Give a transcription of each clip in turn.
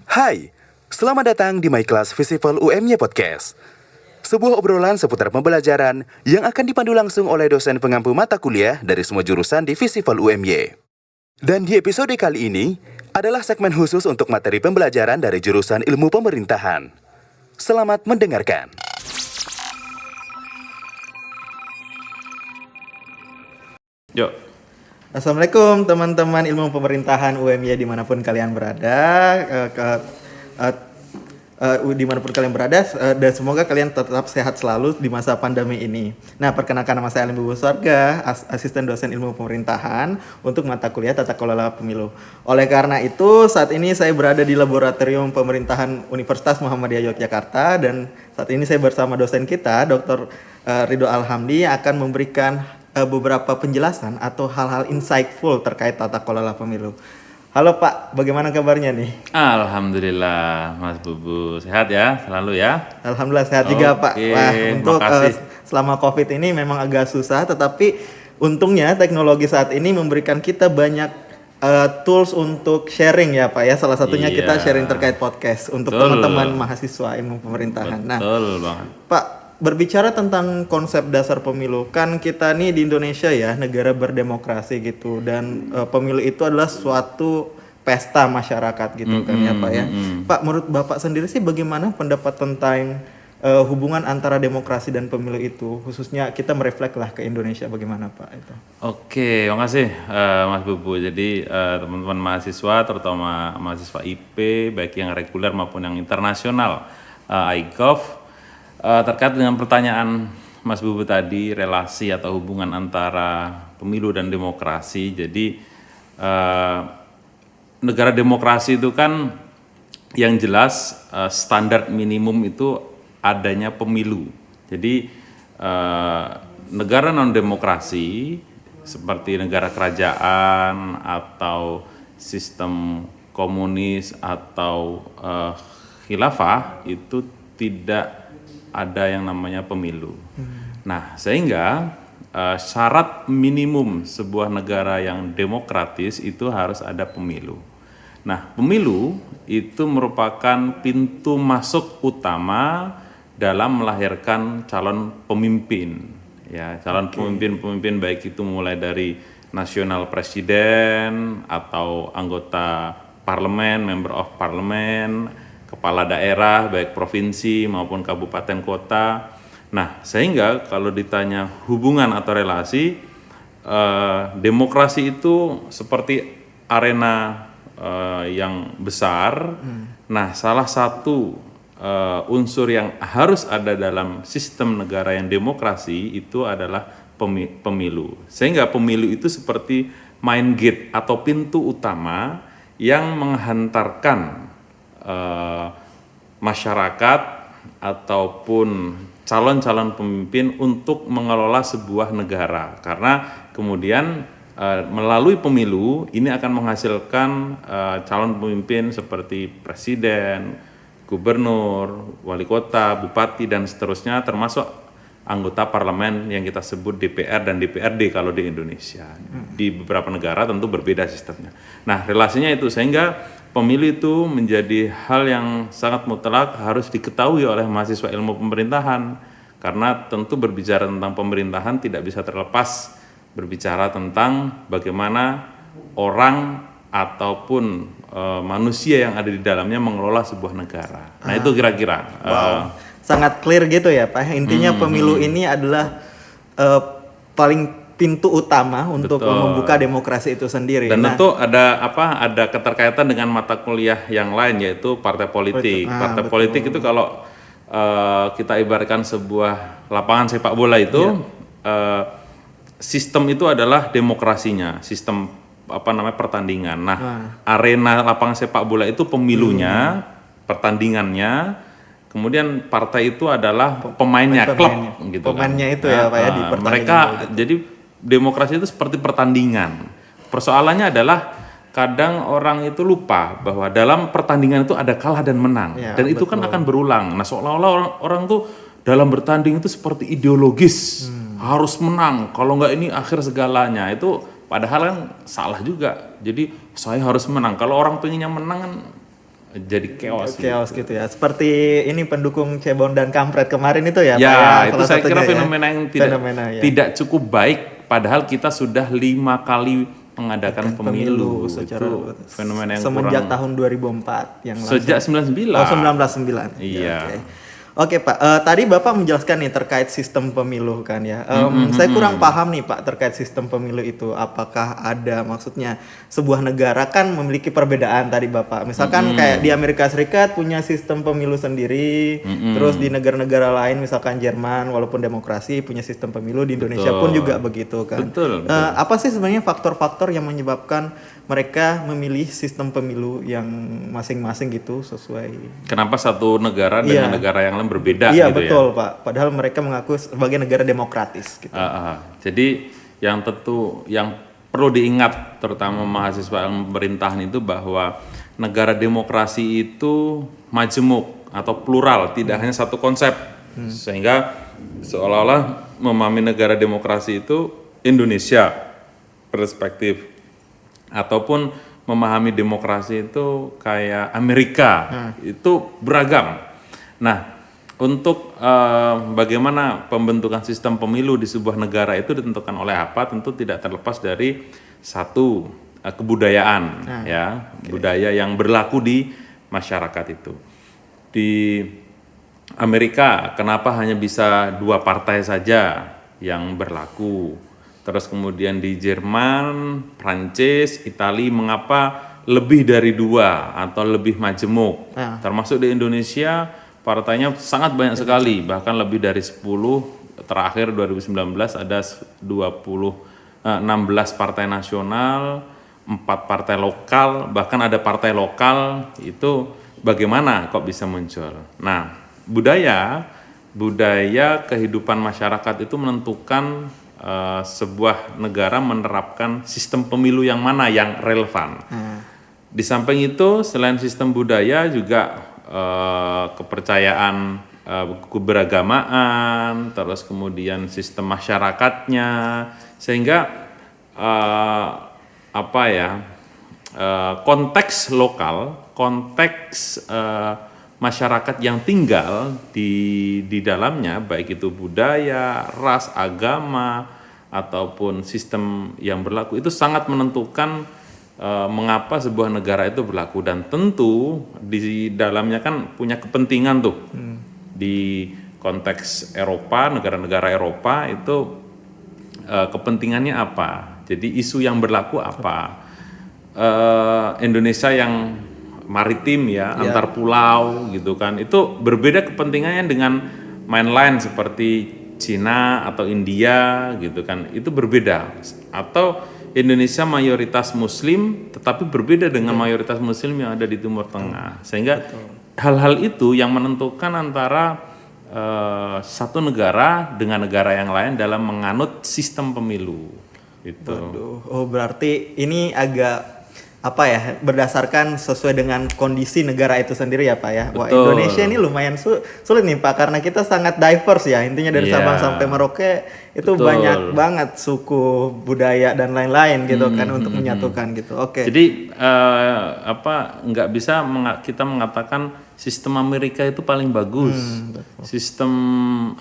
Hai, selamat datang di My Class Festival UMY Podcast. Sebuah obrolan seputar pembelajaran yang akan dipandu langsung oleh dosen pengampu mata kuliah dari semua jurusan di Festival UMY. Dan di episode kali ini adalah segmen khusus untuk materi pembelajaran dari jurusan Ilmu Pemerintahan. Selamat mendengarkan. Yuk. Assalamualaikum teman-teman ilmu pemerintahan UMY dimanapun kalian berada, dimanapun kalian berada, dan semoga kalian tetap sehat selalu di masa pandemi ini. Nah, perkenalkan nama saya Alim Bubu Sorga, asisten dosen ilmu pemerintahan untuk mata kuliah tata kelola pemilu. Oleh karena itu, saat ini saya berada di Laboratorium Pemerintahan Universitas Muhammadiyah Yogyakarta, dan saat ini saya bersama dosen kita, Dr. Ridho Alhamdi, yang akan memberikan beberapa penjelasan atau hal-hal insightful terkait tata kelola pemilu. Halo Pak, bagaimana kabarnya nih? Alhamdulillah Mas Bubu, sehat ya selalu ya. Alhamdulillah sehat juga Pak. Wah, untuk selama COVID ini memang agak susah, tetapi untungnya teknologi saat ini memberikan kita banyak tools untuk sharing ya Pak ya. Salah satunya kita sharing terkait podcast untuk teman-teman mahasiswa ilmu pemerintahan. Betul banget. Pak, berbicara tentang konsep dasar pemilu, kan kita nih di Indonesia ya, negara berdemokrasi gitu, dan pemilu itu adalah suatu pesta masyarakat gitu kan ya Pak ya. Pak, menurut Bapak sendiri sih bagaimana pendapat tentang hubungan antara demokrasi dan pemilu itu, khususnya kita mereflek lah ke Indonesia, bagaimana Pak itu? Oke, makasih Mas Bubu. Jadi teman-teman mahasiswa, terutama mahasiswa IP, baik yang reguler maupun yang internasional, IGOV, terkait dengan pertanyaan Mas Bubu tadi, relasi atau hubungan antara pemilu dan demokrasi. Jadi negara demokrasi itu kan yang jelas standar minimum itu adanya pemilu. Jadi negara non demokrasi seperti negara kerajaan atau sistem komunis atau khilafah itu tidak ada yang namanya pemilu. Nah, sehingga syarat minimum sebuah negara yang demokratis itu harus ada pemilu. Nah, pemilu itu merupakan pintu masuk utama dalam melahirkan calon pemimpin. Ya, calon pemimpin baik itu mulai dari nasional presiden atau anggota parlemen, member of parliament, kepala daerah baik provinsi maupun kabupaten kota. Nah, sehingga kalau ditanya hubungan atau relasi, demokrasi itu seperti arena yang besar. Nah, salah satu unsur yang harus ada dalam sistem negara yang demokrasi itu adalah pemilu. Sehingga pemilu itu seperti main gate atau pintu utama yang menghantarkan masyarakat ataupun calon-calon pemimpin untuk mengelola sebuah negara, karena kemudian melalui pemilu ini akan menghasilkan calon pemimpin seperti presiden, gubernur, wali kota, bupati dan seterusnya, termasuk anggota parlemen yang kita sebut DPR dan DPRD kalau di Indonesia. Di beberapa negara tentu berbeda sistemnya. Nah, relasinya itu, sehingga pemilu itu menjadi hal yang sangat mutlak harus diketahui oleh mahasiswa ilmu pemerintahan, karena tentu berbicara tentang pemerintahan tidak bisa terlepas berbicara tentang bagaimana orang ataupun manusia yang ada di dalamnya mengelola sebuah negara. Nah, itu kira-kira. Sangat clear gitu ya Pak. Intinya pemilu ini adalah paling pintu utama untuk membuka demokrasi itu sendiri. Dan tentu ada keterkaitan dengan mata kuliah yang lain, yaitu partai politik. Partai politik itu kalau kita ibaratkan sebuah lapangan sepak bola itu, sistem itu adalah demokrasinya, sistem pertandingan. Nah, arena lapangan sepak bola itu pemilunya, pertandingannya. Kemudian partai itu adalah pemainnya, klub gitu. Pemainnya itu ya Pak ya, di pertandingan. Mereka jadi demokrasi itu seperti pertandingan. Persoalannya adalah kadang orang itu lupa bahwa dalam pertandingan itu ada kalah dan menang, ya, dan itu kan akan berulang. Nah, seolah-olah orang tuh dalam bertanding itu seperti ideologis, harus menang, kalau nggak ini akhir segalanya. Itu Padahal kan salah juga. Jadi saya harus menang. Kalau orang pengennya menang kan jadi chaos. Chaos gitu ya. Seperti ini pendukung Cebon dan Kampret kemarin itu ya, Pak, Ya, itu salah saya kira satunya ya. fenomena yang tidak cukup baik. Padahal kita sudah 5 kali mengadakan pemilu. secara Itu fenomena yang semenjak kurang. tahun 2004 yang langsung. Sejak 99. Oh, 1999. Iya. Oke. Oke, Pak, tadi Bapak menjelaskan nih terkait sistem pemilu kan ya. Saya kurang paham nih Pak terkait sistem pemilu itu. Apakah ada maksudnya sebuah negara kan memiliki perbedaan tadi Bapak. Misalkan kayak di Amerika Serikat punya sistem pemilu sendiri, terus di negara-negara lain misalkan Jerman walaupun demokrasi punya sistem pemilu, di Indonesia pun juga begitu kan. Betul. Apa sih sebenarnya faktor-faktor yang menyebabkan mereka memilih sistem pemilu yang masing-masing gitu sesuai? Kenapa satu negara dengan negara yang lain berbeda Iya gitu betul Pak. Padahal mereka mengaku sebagai negara demokratis. Gitu. Jadi yang perlu diingat terutama mahasiswa ilmu pemerintahan itu bahwa negara demokrasi itu majemuk atau plural, tidak hanya satu konsep. Sehingga seolah-olah memahami negara demokrasi itu Indonesia perspektif, ataupun memahami demokrasi itu kayak Amerika, itu beragam. Nah, untuk bagaimana pembentukan sistem pemilu di sebuah negara itu ditentukan oleh apa? Tentu tidak terlepas dari satu kebudayaan, budaya yang berlaku di masyarakat itu. Di Amerika, kenapa hanya bisa 2 partai saja yang berlaku? Terus kemudian di Jerman, Prancis, Italia, mengapa lebih dari 2 atau lebih majemuk? Termasuk di Indonesia, partainya sangat banyak sekali, bahkan lebih dari 10. Terakhir 2019 ada 16 partai nasional, 4 partai lokal, bahkan ada partai lokal. Itu bagaimana kok bisa muncul? Nah, budaya kehidupan masyarakat itu menentukan sebuah negara menerapkan sistem pemilu yang mana yang relevan. Di samping itu, selain sistem budaya juga kepercayaan keberagamaan, terus kemudian sistem masyarakatnya, sehingga konteks lokal, konteks masyarakat yang tinggal di dalamnya, baik itu budaya, ras, agama, ataupun sistem yang berlaku, itu sangat menentukan mengapa sebuah negara itu berlaku. Dan tentu di dalamnya kan punya kepentingan tuh. Di konteks Eropa, negara-negara Eropa itu kepentingannya apa? Jadi isu yang berlaku apa? Indonesia yang maritim antar pulau gitu kan, itu berbeda kepentingannya dengan mainland seperti Cina atau India gitu kan, itu berbeda. Atau Indonesia mayoritas Muslim tetapi berbeda dengan mayoritas Muslim yang ada di Timur Tengah, sehingga hal-hal itu yang menentukan antara satu negara dengan negara yang lain dalam menganut sistem pemilu itu. Oh berarti ini agak berdasarkan sesuai dengan kondisi negara itu sendiri ya Pak ya. Wah, Indonesia ini lumayan sulit nih Pak, karena kita sangat diverse ya, intinya dari Sabang sampai Merauke itu banyak banget suku, budaya dan lain-lain gitu kan untuk menyatukan gitu. Oke. Jadi nggak bisa kita mengatakan sistem Amerika itu paling bagus, sistem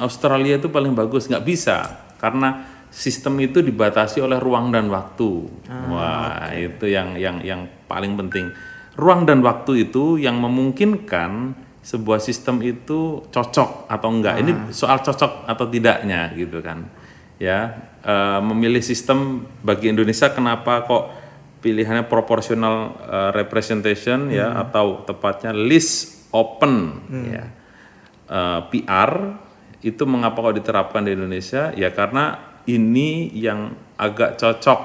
Australia itu paling bagus, nggak bisa, karena sistem itu dibatasi oleh ruang dan waktu. Itu yang paling penting. Ruang dan waktu itu yang memungkinkan sebuah sistem itu cocok atau enggak. Ini soal cocok atau tidaknya gitu kan. Ya, memilih sistem bagi Indonesia, kenapa kok pilihannya proportional representation atau tepatnya list open PR itu mengapa kok diterapkan di Indonesia? Ya karena ini yang agak cocok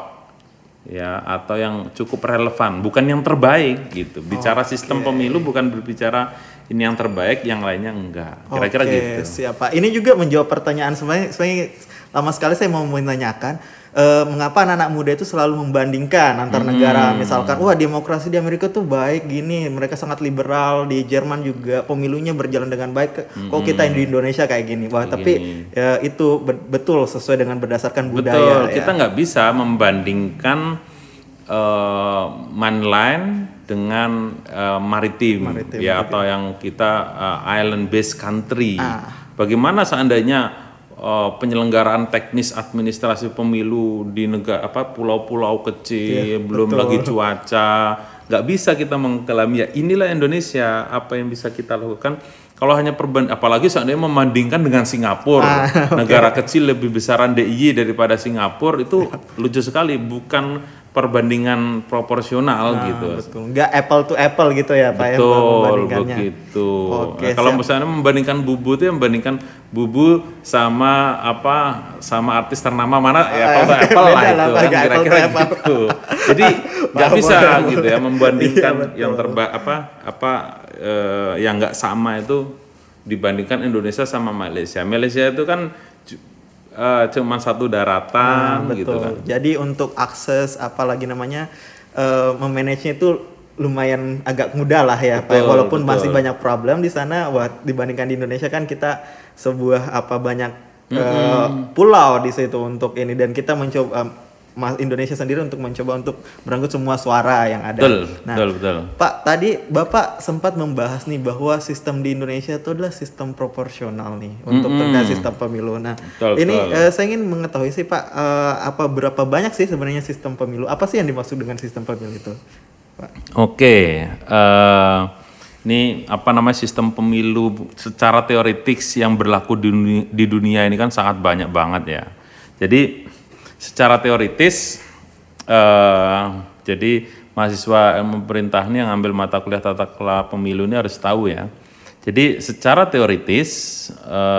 atau yang cukup relevan, bukan yang terbaik gitu. Bicara sistem pemilu bukan berbicara ini yang terbaik, yang lainnya enggak. Kira-kira gitu. Siapa? Ini juga menjawab pertanyaan sebenarnya lama sekali saya mau menanyakan mengapa anak-anak muda itu selalu membandingkan antar negara, misalkan wah demokrasi di Amerika tuh baik gini, mereka sangat liberal, di Jerman juga pemilunya berjalan dengan baik, kok kita di Indonesia kayak gini. Wah, tapi ya, itu betul sesuai dengan berdasarkan budaya. Betul, kita nggak bisa membandingkan mainland dengan maritim ya, atau yang kita island based country. Bagaimana seandainya penyelenggaraan teknis administrasi pemilu di negara pulau-pulau kecil, belum lagi cuaca, nggak bisa kita mengklaim ya inilah Indonesia, apa yang bisa kita lakukan. Kalau hanya apalagi seandainya membandingkan dengan Singapura, negara kecil lebih besaran DIY daripada Singapura, itu lucu sekali, bukan perbandingan proporsional gitu. Betul. Nggak apple to apple gitu ya Pak. Betul, begitu. Oke, kalau misalnya membandingkan bubu itu membandingkan bubu sama sama artis ternama mana ya, apple to apple lah itu kan, kira-kira gitu. Jadi nggak bisa gitu ya membandingkan yang yang nggak sama itu dibandingkan Indonesia sama Malaysia. Malaysia itu kan cuma satu daratan gitu kan. Jadi untuk akses apalagi namanya memanagenya itu lumayan agak mudah lah ya Pak. Walaupun masih banyak problem di sana, dibandingkan di Indonesia kan kita sebuah banyak pulau di situ untuk ini, dan kita mencoba Indonesia sendiri untuk mencoba untuk merangkul semua suara yang ada. Betul. Pak, tadi Bapak sempat membahas nih bahwa sistem di Indonesia itu adalah sistem proporsional nih untuk terkait sistem pemilu. Nah, saya ingin mengetahui sih Pak, berapa banyak sih sebenarnya sistem pemilu? Apa sih yang dimaksud dengan sistem pemilu itu, Pak? Oke, ini sistem pemilu secara teoritis yang berlaku di dunia ini kan sangat banyak banget ya. Jadi secara teoritis, jadi mahasiswa ilmu pemerintahan yang ambil mata kuliah tata kelola pemilu ini harus tahu ya. Jadi secara teoritis,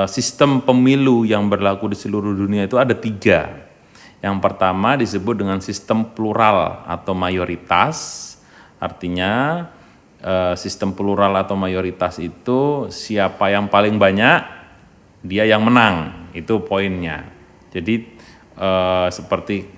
sistem pemilu yang berlaku di seluruh dunia itu ada 3. Yang pertama disebut dengan sistem plural atau mayoritas. Artinya sistem plural atau mayoritas itu siapa yang paling banyak, dia yang menang, itu poinnya. Jadi seperti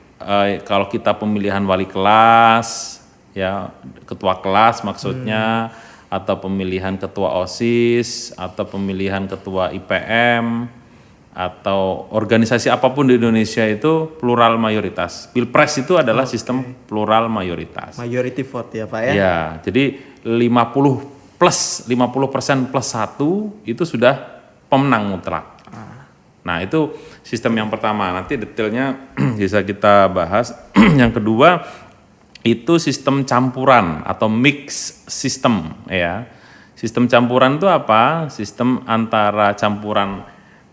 kalau kita pemilihan wali kelas ya, ketua kelas maksudnya, atau pemilihan ketua OSIS, atau pemilihan ketua IPM, atau organisasi apapun di Indonesia itu plural mayoritas. Pilpres itu adalah sistem plural mayoritas. Majority vote ya Pak ya? Ya, jadi 50% plus 1 itu sudah pemenang mutlak. Nah, itu sistem yang pertama, nanti detailnya bisa kita bahas. Yang kedua itu sistem campuran atau mix system ya. Sistem campuran itu apa? Sistem antara campuran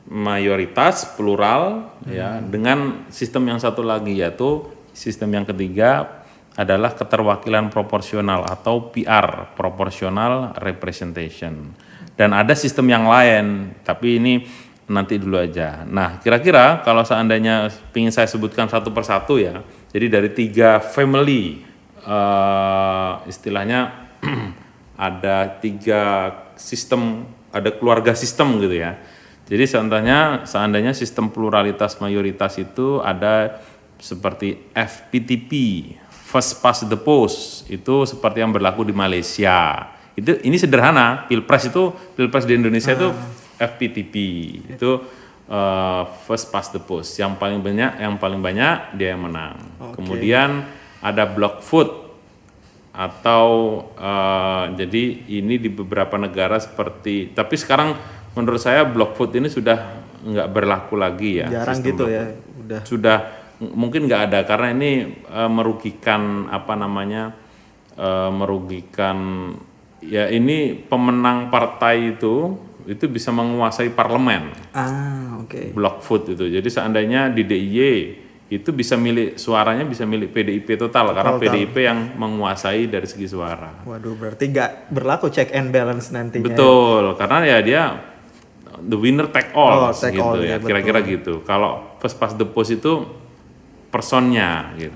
mayoritas plural ya dengan sistem yang satu lagi, yaitu sistem yang ketiga adalah keterwakilan proporsional atau PR, proportional representation. Dan ada sistem yang lain, tapi ini nanti dulu aja. Nah, kira-kira kalau seandainya ingin saya sebutkan satu persatu ya, jadi dari 3 family, istilahnya ada 3 sistem, ada keluarga sistem gitu ya. Jadi seandainya sistem pluralitas mayoritas itu ada seperti FPTP, first past the post, itu seperti yang berlaku di Malaysia. Ini sederhana, pilpres di Indonesia itu FPTP, itu first past the post, yang paling banyak dia yang menang. Kemudian ada block vote atau jadi ini di beberapa negara seperti, tapi sekarang menurut saya block vote ini sudah nggak berlaku lagi ya. Jarang gitu ya, sudah mungkin nggak ada karena ini merugikan merugikan ya, ini pemenang partai itu bisa menguasai parlemen. Block vote itu. Jadi seandainya di DIY itu suaranya bisa milik PDIP total karena PDIP yang menguasai dari segi suara. Waduh, berarti nggak berlaku check and balance nantinya. Betul, karena ya dia the winner take all gitu ya, kira-kira gitu. Kalau first past the post itu personnya gitu.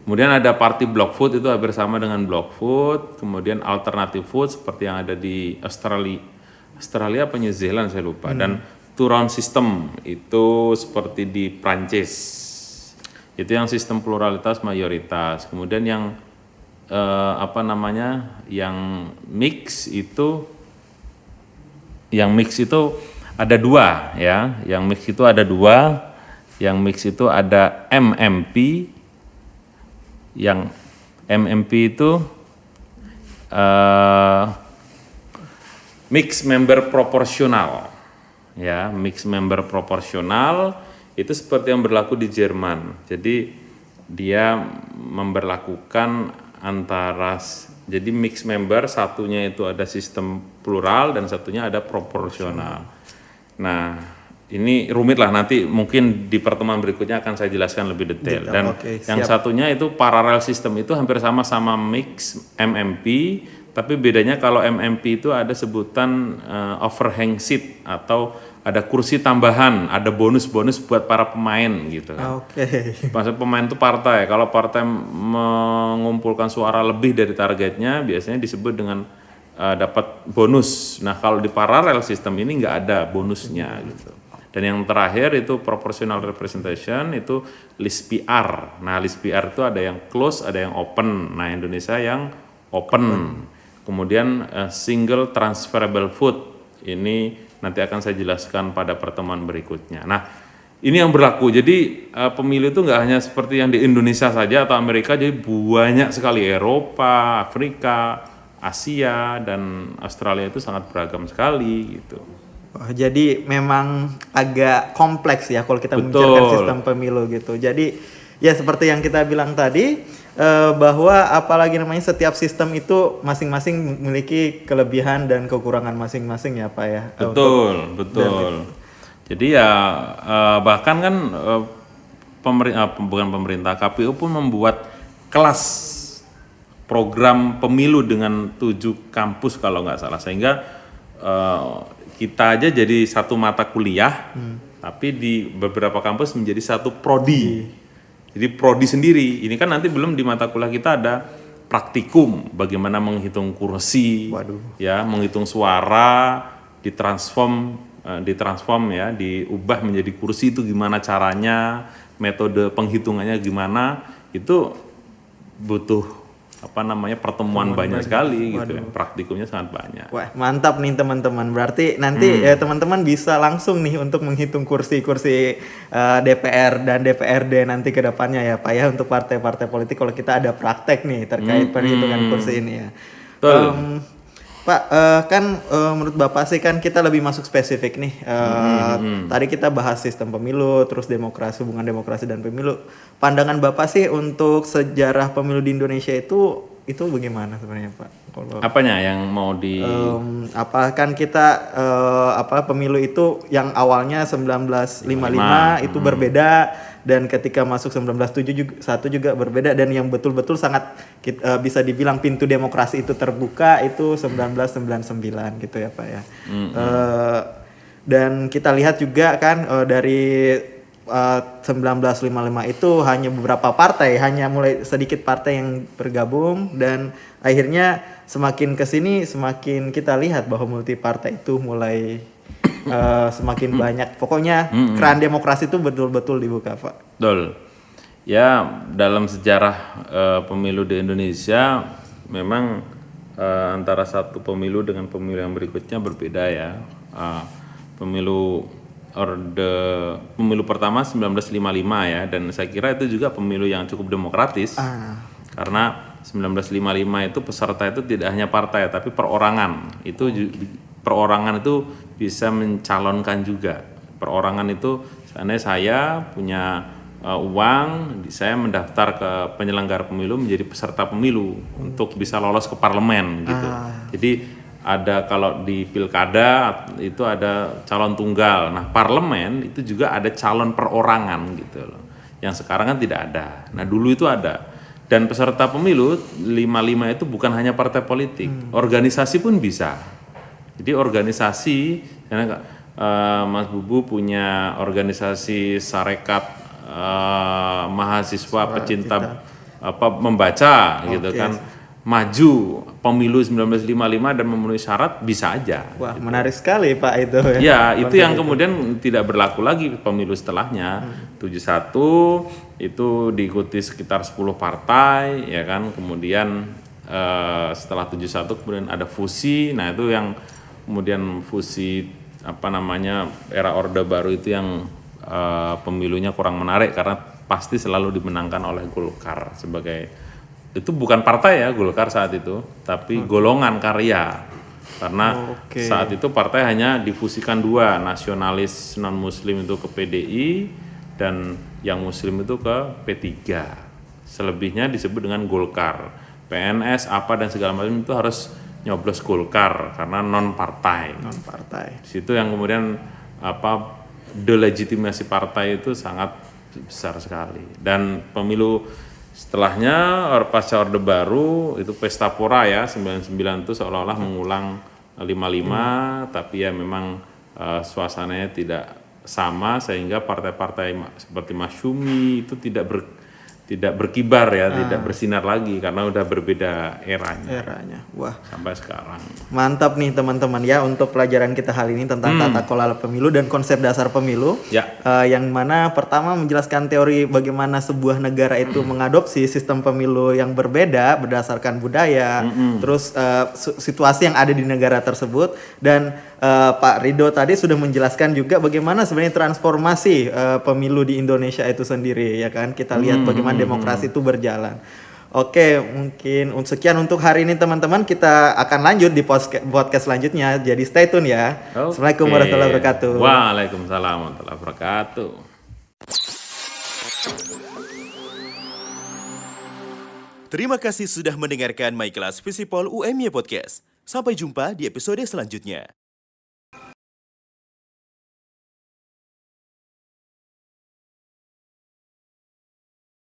Kemudian ada party block vote, itu hampir sama dengan block vote. Kemudian alternative vote seperti yang ada di Australia apa New Zealand saya lupa. Dan two round system itu seperti di Prancis Itu yang sistem pluralitas mayoritas. Kemudian yang yang mix itu ada dua ya. Yang mix itu ada dua. Yang mix itu ada MMP. Yang MMP itu mix member proporsional. Ya, mix member proporsional itu seperti yang berlaku di Jerman. Jadi dia memberlakukan jadi mix member, satunya itu ada sistem plural dan satunya ada proporsional. Nah, ini rumit lah, nanti mungkin di pertemuan berikutnya akan saya jelaskan lebih detail. Dan yang satunya itu parallel system, itu hampir sama mix MMP, tapi bedanya kalau MMP itu ada sebutan overhang seat atau ada kursi tambahan, ada bonus-bonus buat para pemain gitu. Maksudnya pemain itu partai, kalau partai mengumpulkan suara lebih dari targetnya biasanya disebut dengan dapat bonus. Nah kalau di parallel system ini nggak ada bonusnya gitu. Dan yang terakhir itu proportional representation, itu list PR. Nah list PR itu ada yang close, ada yang open. Nah Indonesia yang open. Kemudian single transferable vote, ini nanti akan saya jelaskan pada pertemuan berikutnya. Nah ini yang berlaku, jadi pemilu itu nggak hanya seperti yang di Indonesia saja atau Amerika, jadi banyak sekali, Eropa, Afrika, Asia, dan Australia itu sangat beragam sekali gitu. Jadi memang agak kompleks ya kalau kita membicarakan sistem pemilu gitu. Jadi ya seperti yang kita bilang tadi, bahwa apalagi namanya setiap sistem itu masing-masing memiliki kelebihan dan kekurangan masing-masing ya Pak ya. Betul. Jadi ya bahkan kan bukan pemerintah, KPU pun membuat kelas program pemilu dengan 7 kampus kalau nggak salah, sehingga kita aja jadi satu mata kuliah, tapi di beberapa kampus menjadi satu prodi. Jadi prodi sendiri. Ini kan nanti belum di mata kuliah kita ada praktikum, bagaimana menghitung kursi, ya, menghitung suara, ditransform ya, diubah menjadi kursi itu gimana caranya, metode penghitungannya gimana, itu butuh pertemuan banyak sekali gitu ya. Praktikumnya sangat banyak. Wah, mantap nih teman-teman. Berarti nanti teman-teman bisa langsung nih untuk menghitung kursi-kursi DPR dan DPRD nanti ke depannya ya Pak ya, untuk partai-partai politik kalau kita ada praktek nih terkait perhitungan kursi ini ya. Pak, kan menurut Bapak sih kan kita lebih masuk spesifik nih. Tadi kita bahas sistem pemilu, terus demokrasi, hubungan demokrasi dan pemilu. Pandangan Bapak sih untuk sejarah pemilu di Indonesia itu bagaimana sebenarnya Pak? Kalau apanya yang mau kan kita pemilu itu yang awalnya 1955 itu berbeda, dan ketika masuk 1971 juga berbeda, dan yang betul-betul sangat bisa dibilang pintu demokrasi itu terbuka itu 1999 gitu ya Pak ya. Dan kita lihat juga kan dari 1955 itu hanya beberapa partai, hanya mulai sedikit partai yang bergabung, dan akhirnya semakin kesini semakin kita lihat bahwa multi partai itu mulai semakin banyak. Pokoknya keran demokrasi itu betul-betul dibuka Pak. Betul. Ya dalam sejarah pemilu di Indonesia memang antara satu pemilu dengan pemilu yang berikutnya berbeda ya. Pemilu pertama 1955 ya, dan saya kira itu juga pemilu yang cukup demokratis. Karena 1955 itu peserta itu tidak hanya partai tapi perorangan. Perorangan itu bisa mencalonkan juga. Perorangan itu seandainya saya punya uang, saya mendaftar ke penyelenggara pemilu menjadi peserta pemilu untuk bisa lolos ke parlemen gitu. Jadi ada, kalau di pilkada itu ada calon tunggal. Nah, parlemen itu juga ada calon perorangan gitu loh. Yang sekarang kan tidak ada. Nah, dulu itu ada. Dan peserta pemilu 55 itu bukan hanya partai politik, organisasi pun bisa. Jadi organisasi, karena Mas Bubu punya organisasi Sarekat mahasiswa pecinta membaca gitu kan, maju pemilu 1955 dan memenuhi syarat bisa aja. Wah, menarik sekali Pak itu. Ya, itu yang kemudian tidak berlaku lagi pemilu setelahnya. 71 itu diikuti sekitar 10 partai, ya kan. Kemudian setelah 71 kemudian ada fusi. Nah, itu yang kemudian fusi era Orde Baru itu yang pemilunya kurang menarik karena pasti selalu dimenangkan oleh Golkar sebagai, itu bukan partai ya Golkar saat itu, tapi golongan karya. Karena saat itu partai hanya difusikan dua, nasionalis non muslim itu ke PDI dan yang muslim itu ke P3. Selebihnya disebut dengan Golkar. PNS apa dan segala macam itu harus nyoblos Golkar karena non partai. Non partai. Di situ yang kemudian delegitimasi partai itu sangat besar sekali. Dan pemilu setelahnya pasca Orde Baru itu pesta pora ya, 99 itu seolah-olah mengulang 55, tapi ya memang suasananya tidak sama sehingga partai-partai seperti Masyumi itu tidak berkibar ya, tidak bersinar lagi karena udah berbeda eranya. Wah, sampai sekarang. Mantap nih teman-teman ya untuk pelajaran kita kali ini tentang tata kelola pemilu dan konsep dasar pemilu. Ya. Yang mana pertama menjelaskan teori bagaimana sebuah negara itu mengadopsi sistem pemilu yang berbeda berdasarkan budaya, terus situasi yang ada di negara tersebut, dan Pak Ridho tadi sudah menjelaskan juga bagaimana sebenarnya transformasi pemilu di Indonesia itu sendiri, ya kan. Kita lihat bagaimana demokrasi itu berjalan. Oke, mungkin sekian untuk hari ini teman-teman. Kita akan lanjut di podcast selanjutnya. Jadi stay tune ya. Assalamualaikum warahmatullahi wabarakatuh. Waalaikumsalam warahmatullahi wabarakatuh. Terima kasih sudah mendengarkan My Class Visipol UMY Podcast. Sampai jumpa di episode selanjutnya.